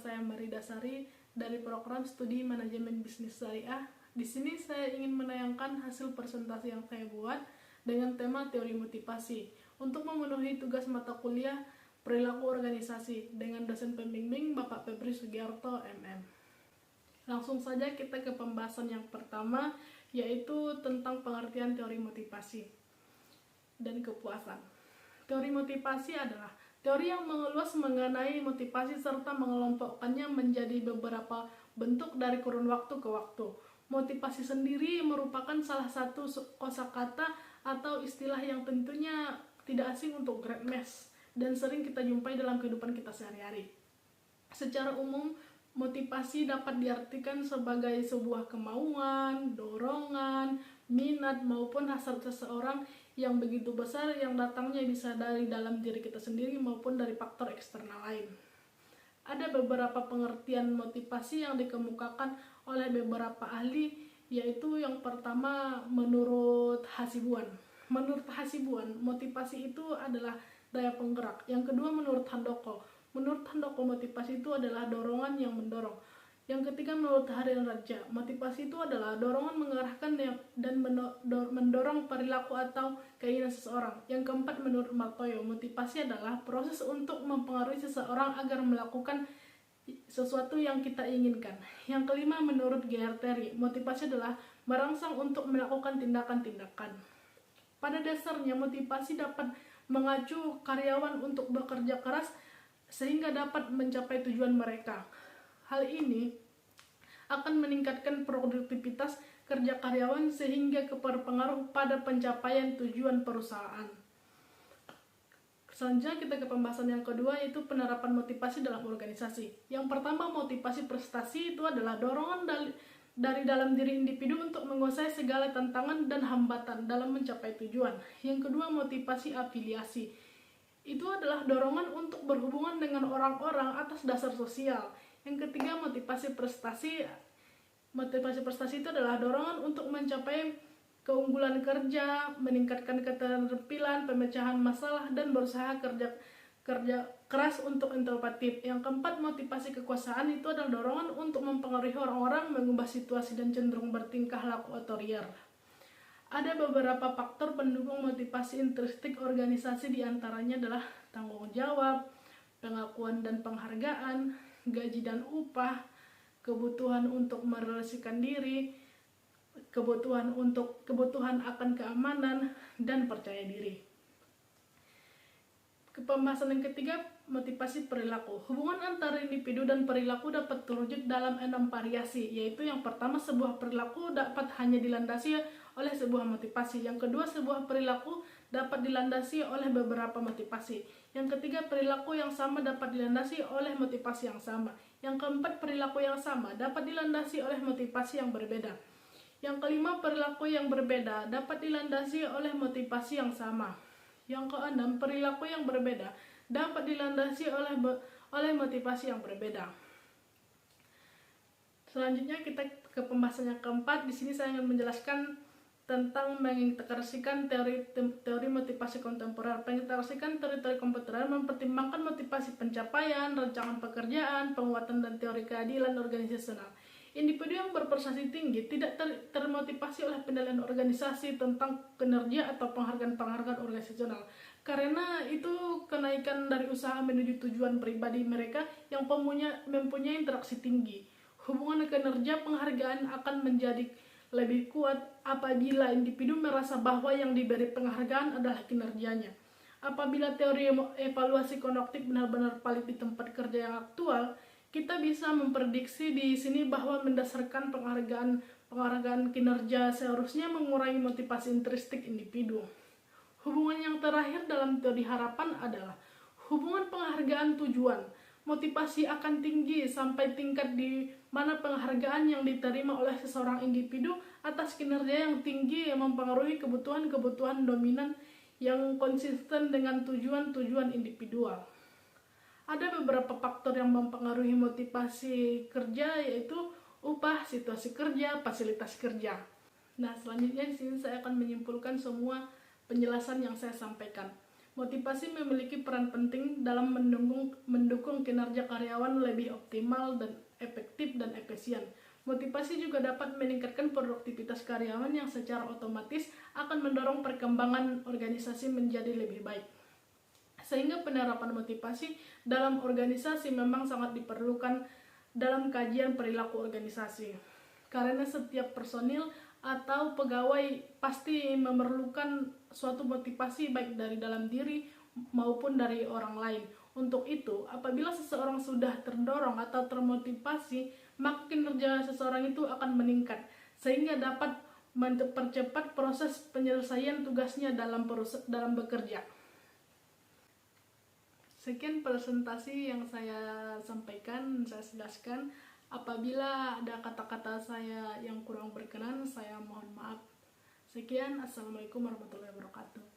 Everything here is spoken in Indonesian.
saya Marida Sari dari program studi manajemen bisnis syariah. Di sini saya ingin menayangkan hasil presentasi yang saya buat dengan tema teori motivasi untuk memenuhi tugas mata kuliah perilaku organisasi dengan dosen pembimbing Bapak Febri Sugiarto MM. Langsung saja kita ke pembahasan yang pertama, yaitu tentang pengertian teori motivasi dan kepuasan. Teori motivasi adalah teori yang mengeluas mengenai motivasi serta mengelompokkannya menjadi beberapa bentuk dari kurun waktu ke waktu. Motivasi sendiri merupakan salah satu kosakata atau istilah yang tentunya tidak asing untuk Greg Mes dan sering kita jumpai dalam kehidupan kita sehari-hari. Secara umum, motivasi dapat diartikan sebagai sebuah kemauan, dorongan, minat maupun hasrat seseorang yang begitu besar yang datangnya bisa dari dalam diri kita sendiri maupun dari faktor eksternal lain. Ada beberapa pengertian motivasi yang dikemukakan oleh beberapa ahli, yaitu yang pertama menurut Hasibuan. Menurut Hasibuan, motivasi itu adalah daya penggerak. Yang kedua menurut Handoko. Menurut Handoko, motivasi itu adalah dorongan yang mendorong. Yang ketiga menurut Harian Raja, motivasi itu adalah dorongan mengarahkan dan mendorong perilaku atau keinginan seseorang. Yang keempat menurut Martoyo, motivasi adalah proses untuk mempengaruhi seseorang agar melakukan sesuatu yang kita inginkan. Yang kelima menurut G.R. Terry, motivasi adalah merangsang untuk melakukan tindakan-tindakan. Pada dasarnya motivasi dapat mengacu karyawan untuk bekerja keras sehingga dapat mencapai tujuan mereka. Hal ini akan meningkatkan produktivitas kerja karyawan sehingga berpengaruh pada pencapaian tujuan perusahaan. Selanjutnya kita ke pembahasan yang kedua, yaitu penerapan motivasi dalam organisasi. Yang pertama, motivasi prestasi itu adalah dorongan dari dalam diri individu untuk menguasai segala tantangan dan hambatan dalam mencapai tujuan. Yang kedua, motivasi afiliasi. Itu adalah dorongan untuk berhubungan dengan orang-orang atas dasar sosial. Yang ketiga, motivasi prestasi. Motivasi prestasi itu adalah dorongan untuk mencapai keunggulan kerja, meningkatkan keterampilan, pemecahan masalah, dan berusaha kerja keras untuk introspektif. Yang keempat, motivasi kekuasaan itu adalah dorongan untuk mempengaruhi orang-orang, mengubah situasi, dan cenderung bertingkah laku otoriter. Ada beberapa faktor pendukung motivasi intrinsik organisasi, diantaranya adalah tanggung jawab, pengakuan dan penghargaan, gaji dan upah, kebutuhan untuk merealisasikan diri, kebutuhan akan keamanan, dan percaya diri. Ke pembahasan yang ketiga, motivasi perilaku. Hubungan antara individu dan perilaku dapat terwujud dalam 6 variasi, yaitu yang pertama, sebuah perilaku dapat hanya dilandasi oleh sebuah motivasi. Yang kedua, sebuah perilaku dapat dilandasi oleh beberapa motivasi. Yang ketiga, perilaku yang sama dapat dilandasi oleh motivasi yang sama. Yang keempat, perilaku yang sama dapat dilandasi oleh motivasi yang berbeda. Yang kelima, perilaku yang berbeda dapat dilandasi oleh motivasi yang sama. Yang keenam, perilaku yang berbeda dapat dilandasi oleh motivasi yang berbeda. Selanjutnya kita ke pembahasan yang keempat. Di sini saya ingin menjelaskan tentang mengintegrasikan teori motivasi kontemporer. Mengintegrasikan teori-teori kontemporer mempertimbangkan motivasi pencapaian, rancangan pekerjaan, penguatan dan teori keadilan organisasional. Individu yang berprestasi tinggi tidak termotivasi oleh penilaian organisasi tentang kinerja atau penghargaan organisasional, karena itu kenaikan dari usaha menuju tujuan pribadi mereka yang mempunyai interaksi tinggi. Hubungan kinerja penghargaan akan menjadi lebih kuat apabila individu merasa bahwa yang diberi penghargaan adalah kinerjanya. Apabila teori evaluasi kognitif benar-benar valid di tempat kerja yang aktual, kita bisa memprediksi di sini bahwa mendasarkan penghargaan kinerja seharusnya mengurangi motivasi intrinsik individu. Hubungan yang terakhir dalam teori harapan adalah hubungan penghargaan tujuan. Motivasi akan tinggi sampai tingkat di mana penghargaan yang diterima oleh seseorang individu atas kinerja yang tinggi yang mempengaruhi kebutuhan dominan yang konsisten dengan tujuan individual. Ada beberapa faktor yang mempengaruhi motivasi kerja, yaitu upah, situasi kerja, fasilitas kerja. Nah, selanjutnya di sini saya akan menyimpulkan semua penjelasan yang saya sampaikan. Motivasi memiliki peran penting dalam mendukung kinerja karyawan lebih optimal dan efektif dan efisien. Motivasi juga dapat meningkatkan produktivitas karyawan yang secara otomatis akan mendorong perkembangan organisasi menjadi lebih baik. Sehingga penerapan motivasi dalam organisasi memang sangat diperlukan dalam kajian perilaku organisasi. Karena setiap personil atau pegawai pasti memerlukan suatu motivasi baik dari dalam diri maupun dari orang lain. Untuk itu, apabila seseorang sudah terdorong atau termotivasi, maka kinerja seseorang itu akan meningkat sehingga dapat mempercepat proses penyelesaian tugasnya dalam bekerja. Sekian presentasi yang saya sampaikan, saya jelaskan. Apabila ada kata-kata saya yang kurang berkenan, saya mohon maaf. Sekian, Assalamualaikum warahmatullahi wabarakatuh.